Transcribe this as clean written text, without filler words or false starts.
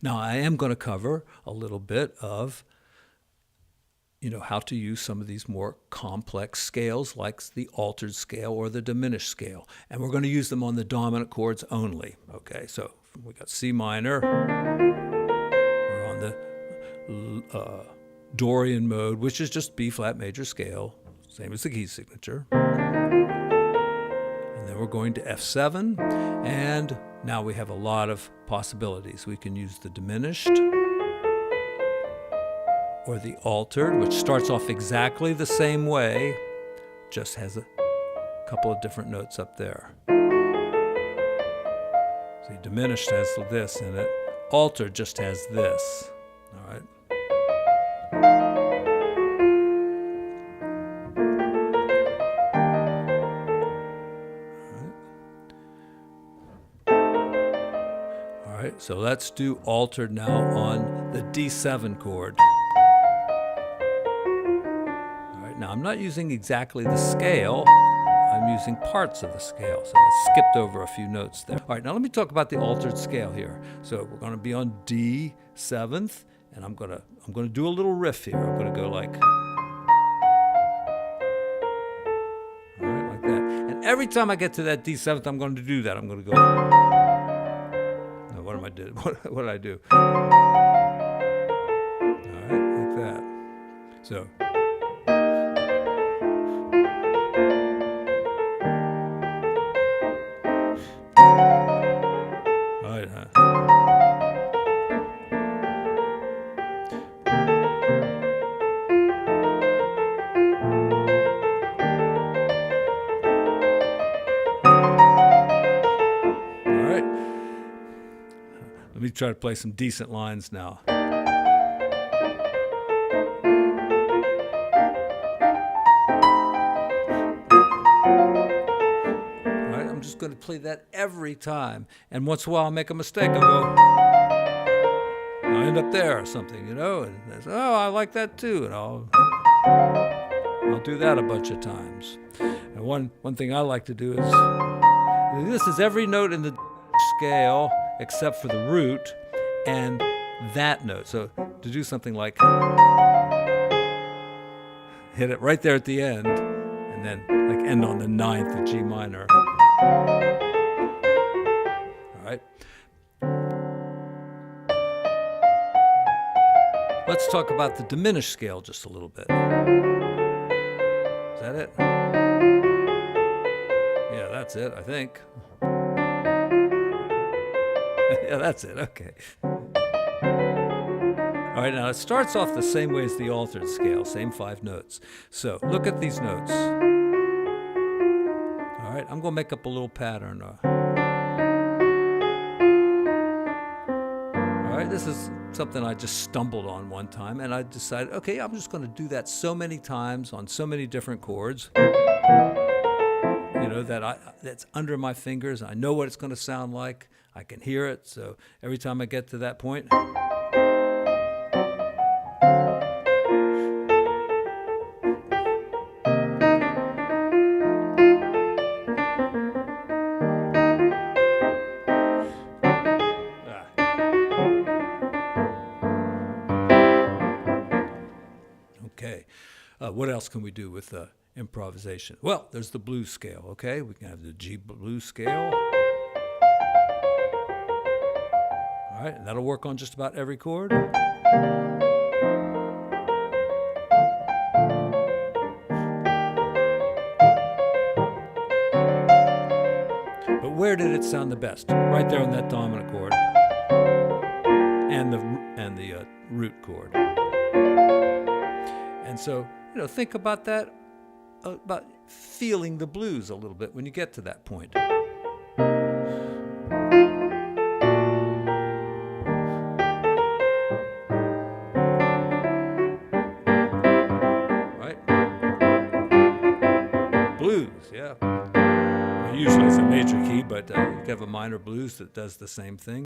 Now, I am going to cover a little bit of how to use some of these more complex scales like the altered scale or the diminished scale. And we're going to use them on the dominant chords only. Okay, so we got C minor. We're on the Dorian mode, which is just B flat major scale, same as the key signature. And then we're going to F7. And now we have a lot of possibilities. We can use the diminished or the altered, which starts off exactly the same way, just has a couple of different notes up there. See, diminished has this in it. Altered just has this. All right. All right, so let's do altered now on the D7 chord. Now, I'm not using exactly the scale. I'm using parts of the scale, so I skipped over a few notes there. All right, now let me talk about the altered scale here. So we're going to be on D7th, and I'm going to do a little riff here. I'm going to go like, all right, like that. And every time I get to that D7th, I'm going to do that. I'm going to go. No, what am I doing? What did I do? All right, like that. So. Let me try to play some decent lines now. All right, I'm just going to play that every time. And once in a while I'll make a mistake. I'll end up there or something, and I say, oh, I like that too. And I'll do that a bunch of times. And one thing I like to do is, this is every note in the scale except for the root and that note. So to do something like hit it right there at the end and then like end on the 9th of G minor. All right. Let's talk about the diminished scale just a little bit. Is that it? Yeah, that's it, I think. Yeah, that's it. Okay. All right, now it starts off the same way as the altered scale, same 5 notes. So look at these notes. All right, I'm going to make up a little pattern. All right, this is something I just stumbled on one time, and I decided, okay, I'm just going to do that so many times on so many different chords. That's under my fingers. I know what it's going to sound like. I can hear it. So every time I get to that point, okay. What else can we do with improvisation? Well, there's the blues scale, okay? We can have the G blues scale. All right, and that'll work on just about every chord. But where did it sound the best? Right there on that dominant chord and the root chord. And so, think about that, about feeling the blues a little bit when you get to that point. Blues, yeah. Usually it's a major key, but you can have a minor blues that does the same thing.